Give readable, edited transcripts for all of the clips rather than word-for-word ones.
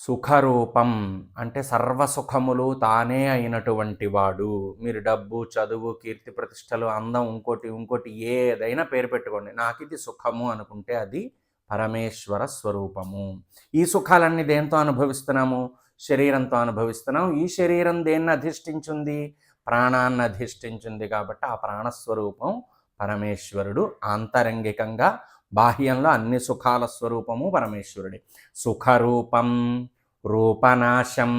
సుఖరూపం అంటే సర్వసుఖములు తానే అయినటువంటి వాడు. మీరు డబ్బు, చదువు, కీర్తి ప్రతిష్టలు, అందం, ఇంకోటి ఏదైనా పేరు పెట్టుకోండి. నాకిది సుఖము అనుకుంటే అది పరమేశ్వర స్వరూపము. ఈ సుఖాలన్నీ దేంతో అనుభవిస్తున్నాము? శరీరంతో అనుభవిస్తున్నాం. ఈ శరీరం దేన్ని అధిష్ఠించింది? ప్రాణాన్ని అధిష్ఠించింది. కాబట్టి ఆ ప్రాణస్వరూపం పరమేశ్వరుడు. ఆంతరంగికంగా బాహ్యంలో అన్ని సుఖాల స్వరూపము పరమేశ్వరుడే. సుఖరూపం రూపనాశం,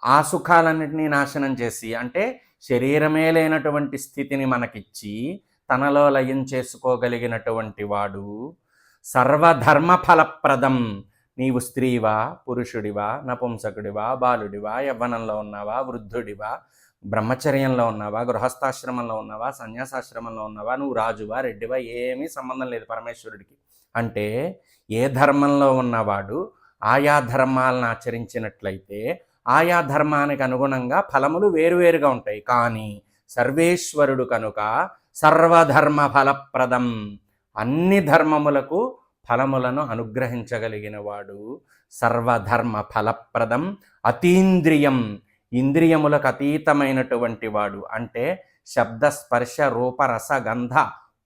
ఆ సుఖాలన్నింటినీ నాశనం చేసి, అంటే శరీరమే లేనటువంటి స్థితిని మనకిచ్చి తనలో లయం చేసుకోగలిగినటువంటి వాడు. సర్వధర్మ ఫలప్రదం, నీవు స్త్రీవా, పురుషుడివా, నపుంసకుడివా, బాలుడివా, యవ్వనంలో ఉన్నావా, వృద్ధుడివా, బ్రహ్మచర్యంలో ఉన్నావా, గృహస్థాశ్రమంలో ఉన్నావా, సన్యాసాశ్రమంలో ఉన్నావా, నువ్వు రాజువా, రెడ్డివా, ఏమీ సంబంధం లేదు పరమేశ్వరుడికి. అంటే ఏ ధర్మంలో ఉన్నవాడు ఆయా ధర్మాలను ఆచరించినట్లయితే ఆయా ధర్మానికి అనుగుణంగా ఫలములు వేరువేరుగా ఉంటాయి. కానీ సర్వేశ్వరుడు కనుక సర్వధర్మ ఫలప్రదం, అన్ని ధర్మములకు ఫలములను అనుగ్రహించగలిగిన వాడు. సర్వధర్మ ఫలప్రదం అతీంద్రియం, ఇంద్రియములకు అతీతమైనటువంటి వాడు. అంటే శబ్ద, స్పర్శ, రూప, రస, గంధ,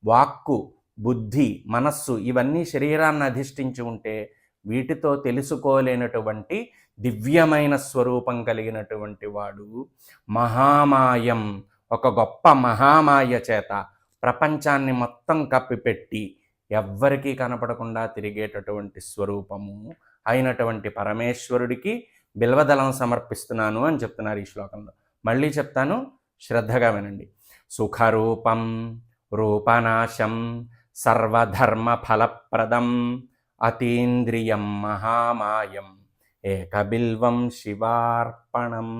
వాక్కు, బుద్ధి, మనస్సు ఇవన్నీ శరీరాన్ని అధిష్ఠించి ఉంటే వీటితో తెలుసుకోలేనటువంటి దివ్యమైన స్వరూపం కలిగినటువంటి వాడు. మహామాయం, ఒక గొప్ప మహామాయ చేత ప్రపంచాన్ని మొత్తం కప్పిపెట్టి ఎవ్వరికీ కనపడకుండా తిరిగేటటువంటి స్వరూపము అయినటువంటి పరమేశ్వరుడికి బిల్వదళం సమర్పిస్తున్నాను అని చెప్తున్నారు ఈ శ్లోకంలో. మళ్ళీ చెప్తాను, శ్రద్ధగా వినండి. సుఖరూపం రూపనాశం సర్వధర్మ ఫలప్రదం అతీంద్రియం మహామాయం ఏకబిల్వం శివార్పణం.